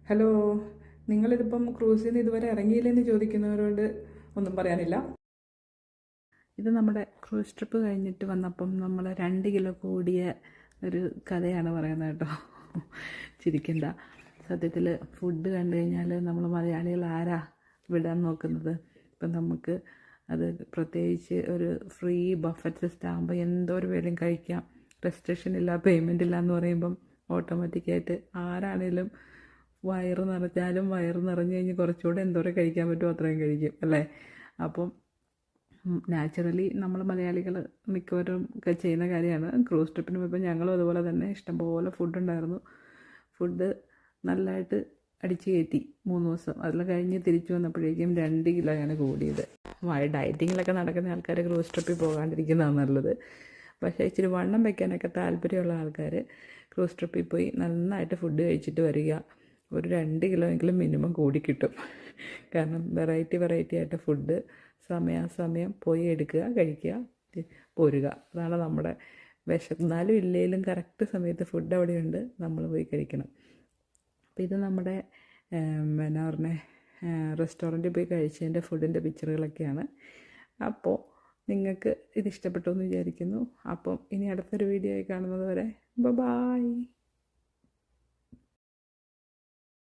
Hello, നിങ്ങളിതിപ്പം ക്രൂസിൽ നിന്ന് ഇതുവരെ ഇറങ്ങിയില്ലെന്ന് ചോദിക്കുന്നവരോട് ഒന്നും പറയാനില്ല. ഇത് നമ്മുടെ ക്രൂസ് ട്രിപ്പ് കഴിഞ്ഞിട്ട് വന്നപ്പം നമ്മൾ 2 കിലോ കൂടിയ ഒരു കഥയാണ് പറയുന്നത് കേട്ടോ. ചിരിക്കണ്ട. സത്യത്തിൽ ഫുഡ് കണ്ടു കഴിഞ്ഞാൽ നമ്മൾ മലയാളികൾ ആരാ വിടാൻ നോക്കുന്നത്? ഇപ്പം നമുക്ക് അത് പ്രത്യേകിച്ച് ഒരു ഫ്രീ ബഫറ്റ് സിസ്റ്റം ആകുമ്പോൾ എന്തോരം പേരും കഴിക്കാം. റെസ്ട്രിക്ഷൻ ഇല്ല, പേയ്മെൻ്റ് ഇല്ല എന്ന് പറയുമ്പം ഓട്ടോമാറ്റിക്കായിട്ട് ആരാണേലും വയറ് നിറഞ്ഞാലും വയറ് നിറഞ്ഞു കഴിഞ്ഞ് കുറച്ചുകൂടെ എന്തോരം കഴിക്കാൻ പറ്റുമോ അത്രയും കഴിക്കും അല്ലേ. അപ്പം നാച്ചുറലി നമ്മൾ മലയാളികൾ മിക്കവരും ഒക്കെ ചെയ്യുന്ന കാര്യമാണ്. ക്രൂസ് ട്രിപ്പിന് പോയപ്പോൾ ഞങ്ങളും അതുപോലെ തന്നെ ഇഷ്ടംപോലെ ഫുഡ് ഉണ്ടായിരുന്നു. ഫുഡ് നല്ലതായിട്ട് അടിച്ചു കയറ്റി 3 ദിവസം. അതിൽ കഴിഞ്ഞ് തിരിച്ചു വന്നപ്പോഴേക്കും 2 കിലോയാണ് കൂടിയത്. ഡയറ്റിങ്ങിലൊക്കെ നടക്കുന്ന ആൾക്കാർ ക്രൂസ് ട്രിപ്പിൽ പോകാണ്ടിരിക്കുന്നതാണ് നല്ലത്. പക്ഷേ ഇച്ചിരി വണ്ണം വയ്ക്കാനൊക്കെ താല്പര്യമുള്ള ആൾക്കാർ ക്രൂസ് ട്രിപ്പിൽ പോയി നന്നായിട്ട് ഫുഡ് കഴിച്ചിട്ട് വരിക. ഒരു 2 കിലോ എങ്കിലും മിനിമം കൂടി കിട്ടും. കാരണം വെറൈറ്റി ആയിട്ട് ഫുഡ് സമയാസമയം പോയി എടുക്കുക, കഴിക്കുക, പോരുക. അതാണ് നമ്മുടെ വിശന്നാലും ഇല്ലെങ്കിലും കറക്റ്റ് സമയത്ത് ഫുഡ് അവിടെയുണ്ട്, നമ്മൾ പോയി കഴിക്കണം. അപ്പോൾ ഇത് നമ്മുടെ എന്നാ പറഞ്ഞ റെസ്റ്റോറൻറ്റിൽ പോയി കഴിച്ചതിൻ്റെ ഫുഡിൻ്റെ പിക്ചറുകളൊക്കെയാണ്. അപ്പോൾ നിങ്ങൾക്ക് ഇത് ഇഷ്ടപ്പെട്ടു എന്ന് വിചാരിക്കുന്നു. അപ്പം ഇനി അടുത്തൊരു വീഡിയോ ആയി കാണുന്നത് വരെ ബൈ.